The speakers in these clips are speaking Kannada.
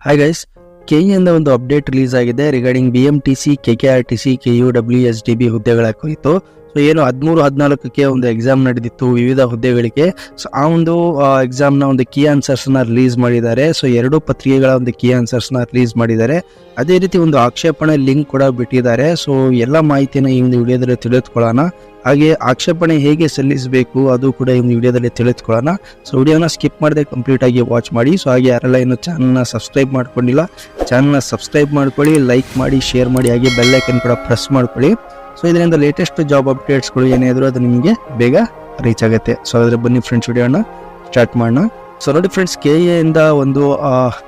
ಹಾಯ್ ಗೈಸ್, ಕೆಇಯಿಂದ ಒಂದು ಅಪ್ಡೇಟ್ ರಿಲೀಸ್ ಆಗಿದೆ ರಿಗಾರ್ಡಿಂಗ್ BMTC, KKRTC, KUWSDB ಹುದ್ದೆಗಳ ಕುರಿತು. ಸೊ ಏನು 13-14ಕ್ಕೆ ಒಂದು ಎಕ್ಸಾಮ್ ನಡೆದಿತ್ತು ವಿವಿಧ ಹುದ್ದೆಗಳಿಗೆ. ಸೊ ಆ ಒಂದು ಎಕ್ಸಾಮ್ನ ಒಂದು ಕೀ ಆನ್ಸರ್ಸ್ನ ರಿಲೀಸ್ ಮಾಡಿದ್ದಾರೆ. ಸೊ 2 ಪತ್ರಿಕೆಗಳ ಒಂದು ಕೀ ಆನ್ಸರ್ಸ್ನ ರಿಲೀಸ್ ಮಾಡಿದ್ದಾರೆ. ಅದೇ ರೀತಿ ಒಂದು ಆಕ್ಷೇಪಣೆ ಲಿಂಕ್ ಕೂಡ ಬಿಟ್ಟಿದ್ದಾರೆ. ಸೊ ಎಲ್ಲ ಮಾಹಿತಿನ ಈ ಒಂದು ವಿಡಿಯೋದಲ್ಲಿ ತಿಳಿದುಕೊಳ್ಳೋಣ. ಹಾಗೆ ಆಕ್ಷೇಪಣೆ ಹೇಗೆ ಸಲ್ಲಿಸಬೇಕು ಅದು ಕೂಡ ಈ ಒಂದು ವಿಡಿಯೋದಲ್ಲಿ ತಿಳಿದುಕೊಳ್ಳೋಣ. ಸೊ ವಿಡಿಯೋನ ಸ್ಕಿಪ್ ಮಾಡದೆ ಕಂಪ್ಲೀಟ್ ಆಗಿ ವಾಚ್ ಮಾಡಿ. ಸೊ ಹಾಗೆ ಯಾರೆಲ್ಲ ಇನ್ನು ಚಾನಲ್ನ ಸಬ್ಸ್ಕ್ರೈಬ್ ಮಾಡ್ಕೊಂಡಿಲ್ಲ, ಚಾನಲ್ನ ಸಬ್ಸ್ಕ್ರೈಬ್ ಮಾಡ್ಕೊಳ್ಳಿ, ಲೈಕ್ ಮಾಡಿ, ಶೇರ್ ಮಾಡಿ, ಹಾಗೆ ಬೆಲ್ ಐಕನ್ ಕೂಡ ಪ್ರೆಸ್ ಮಾಡ್ಕೊಳ್ಳಿ. ಸೊ ಇದರಿಂದ ಲೇಟೆಸ್ಟ್ ಜಾಬ್ ಅಪ್ಡೇಟ್ಸ್ಗಳು ಏನೇ ಇದ್ರು ಅದು ನಿಮಗೆ ಬೇಗ ರೀಚ್ ಆಗುತ್ತೆ. ಸೊ ಅದ್ರ ಬನ್ನಿ ಫ್ರೆಂಡ್ಸ್, ವಿಡಿಯೋನ ಸ್ಟಾರ್ಟ್ ಮಾಡೋಣ. ಸೊ ನೋಡಿ ಫ್ರೆಂಡ್ಸ್, KA ಇಂದ ಒಂದು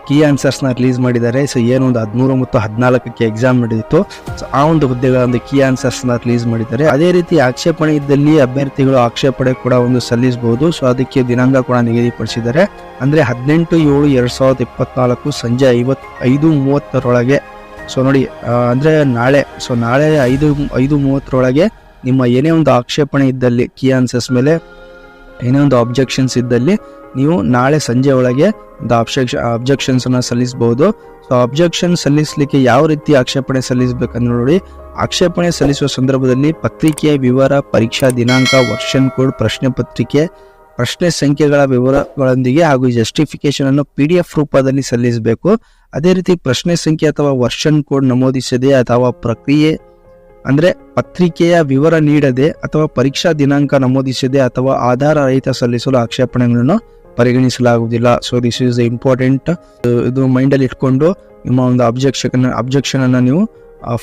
ಕೀ ಆನ್ಸರ್ಸ್ನ ರಿಲೀಸ್ ಮಾಡಿದ್ದಾರೆ. ಸೊ ಏನು ಒಂದು 13 ಮತ್ತು 14ಕ್ಕೆ ಎಕ್ಸಾಮ್ ನಡೆದಿತ್ತು. ಸೊ ಆ ಒಂದು ಹುದ್ದೆಗಳ ಒಂದು ಕೀ ಆನ್ಸರ್ಸ್ನ ರಿಲೀಸ್ ಮಾಡಿದ್ದಾರೆ. ಅದೇ ರೀತಿ ಆಕ್ಷೇಪಣೆ ಇದ್ದಲ್ಲಿ ಅಭ್ಯರ್ಥಿಗಳು ಆಕ್ಷೇಪಣೆ ಕೂಡ ಒಂದು ಸಲ್ಲಿಸಬಹುದು. ಸೊ ಅದಕ್ಕೆ ದಿನಾಂಕ ಕೂಡ ನಿಗದಿಪಡಿಸಿದ್ದಾರೆ. ಅಂದರೆ 18/7/2024 ಸಂಜೆ 5:30 ಸೊ ನೋಡಿ, ಅಂದರೆ ನಾಳೆ 5:30 ನಿಮ್ಮ ಏನೇ ಒಂದು ಆಕ್ಷೇಪಣೆ ಇದ್ದಲ್ಲಿ, ಕೀ ಆನ್ಸರ್ಸ್ ಮೇಲೆ ಏನೇ ಒಂದು ಅಬ್ಜೆಕ್ಷನ್ಸ್ ಇದ್ದಲ್ಲಿ ನೀವು ನಾಳೆ ಸಂಜೆ ಒಳಗೆ ಒಂದು ಅಬ್ಜೆಕ್ಷನ್ಸನ್ನು ಸಲ್ಲಿಸಬಹುದು. ಸೊ ಅಬ್ಜೆಕ್ಷನ್ ಸಲ್ಲಿಸಲಿಕ್ಕೆ ಯಾವ ರೀತಿ ಆಕ್ಷೇಪಣೆ ಸಲ್ಲಿಸಬೇಕಂದ್ರೆ ನೋಡಿ, ಆಕ್ಷೇಪಣೆ ಸಲ್ಲಿಸುವ ಸಂದರ್ಭದಲ್ಲಿ ಪತ್ರಿಕೆಯ ವಿವರ, ಪರೀಕ್ಷಾ ದಿನಾಂಕ, ವರ್ಷನ್ ಕೋಡ್, ಪ್ರಶ್ನೆ ಪತ್ರಿಕೆ, ಪ್ರಶ್ನೆ ಸಂಖ್ಯೆಗಳ ವಿವರಗಳೊಂದಿಗೆ ಹಾಗೂ ಜಸ್ಟಿಫಿಕೇಶನ್ ಅನ್ನು PDF ರೂಪದಲ್ಲಿ ಸಲ್ಲಿಸಬೇಕು. ಅದೇ ರೀತಿ ಪ್ರಶ್ನೆ ಸಂಖ್ಯೆ ಅಥವಾ ವರ್ಷನ್ ಕೋಡ್ ನಮೂದಿಸದೆ ಅಥವಾ ಪ್ರಕ್ರಿಯೆ ಅಂದರೆ ಪತ್ರಿಕೆಯ ವಿವರ ನೀಡದೆ ಅಥವಾ ಪರೀಕ್ಷಾ ದಿನಾಂಕ ನಮೂದಿಸದೆ ಅಥವಾ ಆಧಾರ ರಹಿತ ಸಲ್ಲಿಸಲು ಆಕ್ಷೇಪಣೆಗಳನ್ನು ಪರಿಗಣಿಸಲಾಗುವುದಿಲ್ಲ. So this is important. ಇದು ಮೈಂಡಲ್ಲಿ ಇಟ್ಕೊಂಡು ನಿಮ್ಮ ಒಂದು ಅಬ್ಜೆಕ್ಷನ್ ಅನ್ನು ನೀವು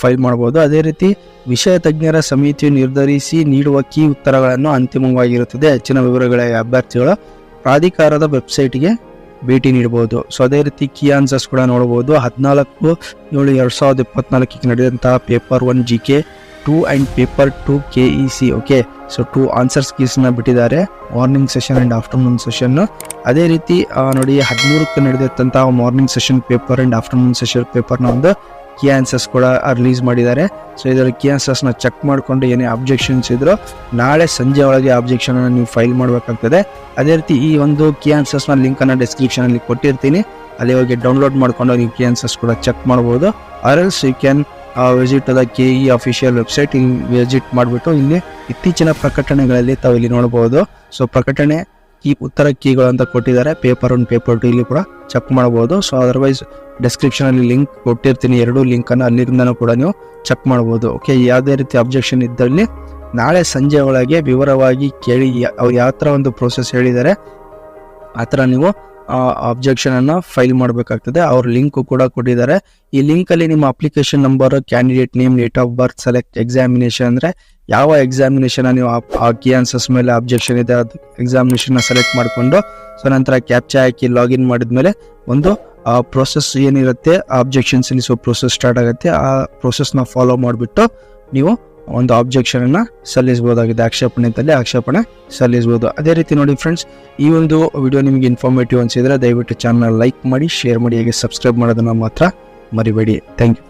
ಫೈಲ್ ಮಾಡಬಹುದು. ಅದೇ ರೀತಿ ವಿಷಯ ತಜ್ಞರ ಸಮಿತಿಯು ನಿರ್ಧರಿಸಿ ನೀಡುವ ಕೀ ಉತ್ತರಗಳನ್ನು ಅಂತಿಮವಾಗಿರುತ್ತದೆ. ಹೆಚ್ಚಿನ ವಿವರಗಳ ಅಭ್ಯರ್ಥಿಗಳ ಪ್ರಾಧಿಕಾರದ ವೆಬ್ಸೈಟ್ಗೆ ಭೇಟಿ ನೀಡಬಹುದು. ಸೊ ಅದೇ ರೀತಿ ಕೀ ಆನ್ಸರ್ಸ್ ಕೂಡ ನೋಡಬಹುದು. 14/7/2024 ನಡೆದಂತಹ paper 1 GK 2 and paper 2 KEC. Okay, so 2 answers ಕೀಸ್ನ ಬಿಟ್ಟಿದ್ದಾರೆ, morning session and afternoon session. ಅದೇ ರೀತಿ ನೋಡಿ, 13ಕ್ಕೆ ನಡೆದಿದ್ದಂತಹ morning session paper and afternoon session ಪೇಪರ್ನ ಒಂದು ಕೀ ಆನ್ಸರ್ಸ್ ಕೂಡ ರಿಲೀಸ್ ಮಾಡಿದ್ದಾರೆ. ಸೊ ಇದರ ಕೀ ಆನ್ಸರ್ಸ್ನ ಚೆಕ್ ಮಾಡಿಕೊಂಡು ಏನೇ ಅಬ್ಜೆಕ್ಷನ್ಸ್ ಇದ್ರು ನಾಳೆ ಸಂಜೆ ಒಳಗೆ ಅಬ್ಜೆಕ್ಷನ್ ಅನ್ನು ನೀವು ಫೈಲ್ ಮಾಡಬೇಕಾಗ್ತದೆ. ಅದೇ ರೀತಿ ಈ ಒಂದು ಕೀ ಆನ್ಸರ್ಸ್ನ ಲಿಂಕನ್ನು ಡಿಸ್ಕ್ರಿಪ್ಷನಲ್ಲಿ ಕೊಟ್ಟಿರ್ತೀನಿ, ಅಲ್ಲಿ ಹೋಗಿ ಡೌನ್ಲೋಡ್ ಮಾಡ್ಕೊಂಡು ನೀವು ಕೀ ಆನ್ಸರ್ಸ್ ಕೂಡ ಚೆಕ್ ಮಾಡ್ಬೋದು. Or else you can visit the KE official website. ಇಲ್ಲಿ ವಿಸಿಟ್ ಮಾಡಿಬಿಟ್ಟು ಇಲ್ಲಿ ಇತ್ತೀಚಿನ ಪ್ರಕಟಣೆಗಳಲ್ಲಿ ತಾವು ಇಲ್ಲಿ ನೋಡಬಹುದು. ಸೊ ಪ್ರಕಟಣೆ ಈ ಉತ್ತರ ಕೀಗಳು ಅಂತ ಕೊಟ್ಟಿದ್ದಾರೆ, ಪೇಪರ್ 1, ಪೇಪರ್ 2 ಇಲ್ಲಿ ಕೂಡ ಚೆಕ್ ಮಾಡಬಹುದು. ಸೊ ಅದರ್ವೈಸ್ ಡಿಸ್ಕ್ರಿಪ್ಷನ್ ಅಲ್ಲಿ ಲಿಂಕ್ ಕೊಟ್ಟಿರ್ತೀನಿ, 2 ಲಿಂಕನ್ನು ಅಲ್ಲಿಂದನೂ ಕೂಡ ನೀವು ಚೆಕ್ ಮಾಡಬಹುದು. ಓಕೆ, ಯಾವುದೇ ರೀತಿ ಅಬ್ಜೆಕ್ಷನ್ ಇದ್ದಲ್ಲಿ ನಾಳೆ ಸಂಜೆ ಒಳಗೆ ವಿವರವಾಗಿ ಕೇಳಿ ಅವ್ರು ಯಾವ ಥರ ಒಂದು ಪ್ರೋಸೆಸ್ ಹೇಳಿದ್ದಾರೆ ಆ ಥರ ನೀವು ಅಬ್ಜೆಕ್ಷನ್ ಅನ್ನು ಫೈಲ್ ಮಾಡಬೇಕಾಗ್ತದೆ. ಅವ್ರ ಲಿಂಕ್ ಕೂಡ ಕೊಟ್ಟಿದ್ದಾರೆ. ಈ ಲಿಂಕ್ ಅಲ್ಲಿ ನಿಮ್ಮ application number, candidate name, date of birth, select examination ಅಂದ್ರೆ ಯಾವ ಎಕ್ಸಾಮಿನೇಷನ್ ನೀವು ಆ ಕೀ ಆನ್ಸರ್ಸ್ ಮೇಲೆ ಅಬ್ಜೆಕ್ಷನ್ ಇದೆ ಅದು ಎಕ್ಸಾಮಿನೇಷನ್ ಸೆಲೆಕ್ಟ್ ಮಾಡಿಕೊಂಡು, ಸೊ ನಂತರ ಕ್ಯಾಪ್ಚಾ ಹಾಕಿ ಲಾಗಿನ್ ಮಾಡಿದ್ಮೇಲೆ ಒಂದು ಪ್ರೋಸೆಸ್ ಏನಿರುತ್ತೆ, ಅಬ್ಜೆಕ್ಷನ್ ಸಲ್ಲಿಸೋ ಪ್ರೋಸೆಸ್ ಸ್ಟಾರ್ಟ್ ಆಗುತ್ತೆ. ಆ ಪ್ರೋಸೆಸ್ನ ಫಾಲೋ ಮಾಡಿಬಿಟ್ಟು ನೀವು ಒಂದು ಅಬ್ಜೆಕ್ಷನ್ ಅನ್ನ ಸಲ್ಲಿಸಬಹುದಾಗಿದೆ. ಆಕ್ಷೇಪಣೆ ಇದ್ದಲ್ಲಿ ಆಕ್ಷೇಪಣೆ ಸಲ್ಲಿಸಬಹುದು. ಅದೇ ರೀತಿ ನೋಡಿ ಫ್ರೆಂಡ್ಸ್, ಈ ಒಂದು ವಿಡಿಯೋ ನಿಮಗೆ ಇನ್ಫಾರ್ಮೇಟಿವ್ ಅನ್ಸಿದ್ರೆ ದಯವಿಟ್ಟು ಚಾನಲ್ ಲೈಕ್ ಮಾಡಿ, ಶೇರ್ ಮಾಡಿ, ಹಾಗೆ ಸಬ್ಸ್ಕ್ರೈಬ್ ಮಾಡೋದನ್ನ ಮಾತ್ರ ಮರಿಬೇಡಿ. Thank you.